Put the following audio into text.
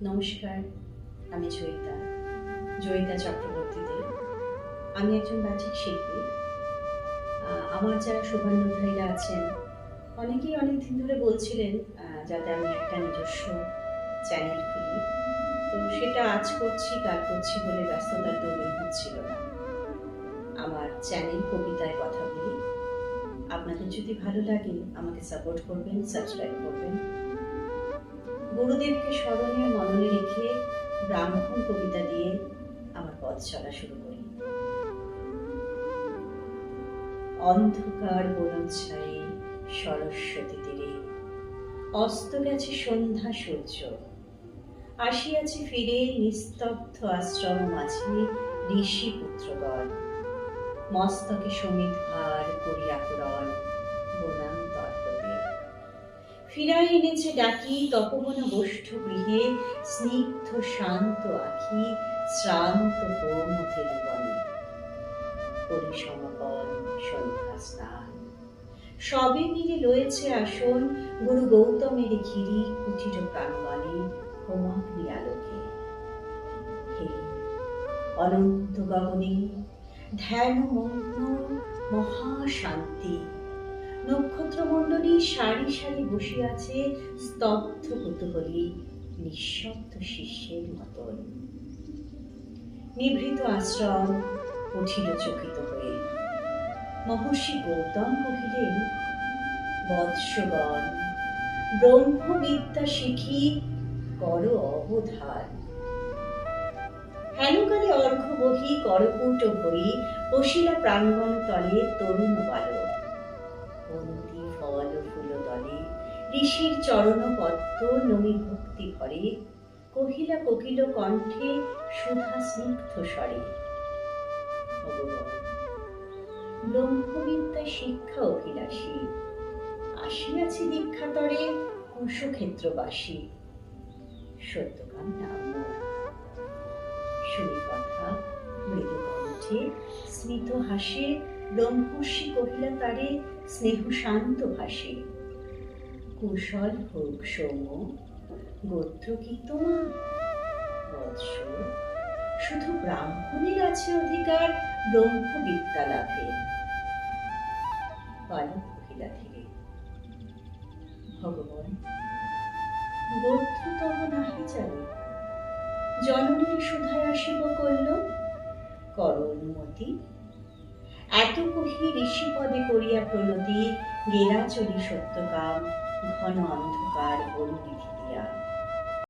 নমস্কার, আমি জয়িতা চক্রবর্তী দে। আমি একজন বাচিক শিল্পী। আমার যারা শুভানুধ্যায়ীরা আছেন অনেকেই অনেকদিন ধরে বলছিলেন যাতে আমি একটা নিজস্ব চ্যানেল খুলি। তো সেটা আজ করছি কাল করছি বলে ব্যস্ততার দৌড়ে হচ্ছিল না। আমার চ্যানেল কবিতায় কথা বলি। আপনাদের যদি ভালো লাগে আমাকে সাপোর্ট করবেন, সাবস্ক্রাইব করবেন। গুরুদেবকে স্মরণে মননে রেখে ব্রাহ্মণ কবিতা দিয়ে আমার পথ চলা শুরু করি। অন্ধকার বনচ্ছায়ে সরস্বতী তীরে অস্ত গেছে সন্ধ্যা সূর্য, আসিয়াছে ফিরে নিস্তব্ধ আশ্রম মাঝে ঋষি পুত্রগণ, মস্তকে সমিত ভার করিয়া পুরন বনাম তর্পদে ফিরাই এনেছে ডাকি তপবন গোষ্ঠ গৃহে স্নিগ্ধ শান্ত আখি শ্রান্ত কৌমুখের বনে পরিসমাপন সন্ধ্যা স্নান সবে মিলে রয়েছে আসন গুরু গৌতমের ঘিরি কুটির প্রাঙ্গণে হোমাগ্নি আলোকে। হে অনন্ত গগনে ধ্যানমগ্ন মহাশান্তি, নক্ষত্রমণ্ডলী সারি সারি বসে আছে স্তব্ধ কুতূহলী নিঃশব্দ শিষ্যের মতন। নিভৃত আশ্রম উঠিল চকিত হয়ে। মহর্ষি গৌতম কহিলেন, বৎসগণ, ব্রহ্মবিদ্যা শিখি কর অবধান। হেনকালে অর্ঘ্য বহি করকূট ভরি বসিলা প্রাঙ্গণ তলে তরুণ বালক। বন্দি ফল ফুল দলে ঋষির চরণ পদ্ম নমি ভক্তি ভরে কহিলা কোকিল কণ্ঠে সুধা স্নিগ্ধ স্বরে, ভগবান ব্রহ্মবিদ্যা শিক্ষা অভিলাষী, আসিয়াছি দীক্ষাতরে কুশক্ষেত্রবাসী। সত্যকাম নাম শুনি কথা মৃদু কণ্ঠে স্মিত হাসে ব্রহ্মর্ষি কহিলা তারে স্নেহ শান্ত ভাসে। কুশল হোক সৌম্য, গোত্র কি তোমার? বৎস, শুধু ব্রাহ্মণের আছে অধিকার ব্রহ্মবিদ্যা লাভে। বালক কহিলা ধীরে, ভগবান গোত্র তব নাহি জানি, জননীর সুধায় আসিব করল, কর অনুমতি। এত কহি ঋষি পদে করিয়া প্রণতি গেরা চলি সত্যকাম ঘন অন্ধকার বনবিধি দিয়া।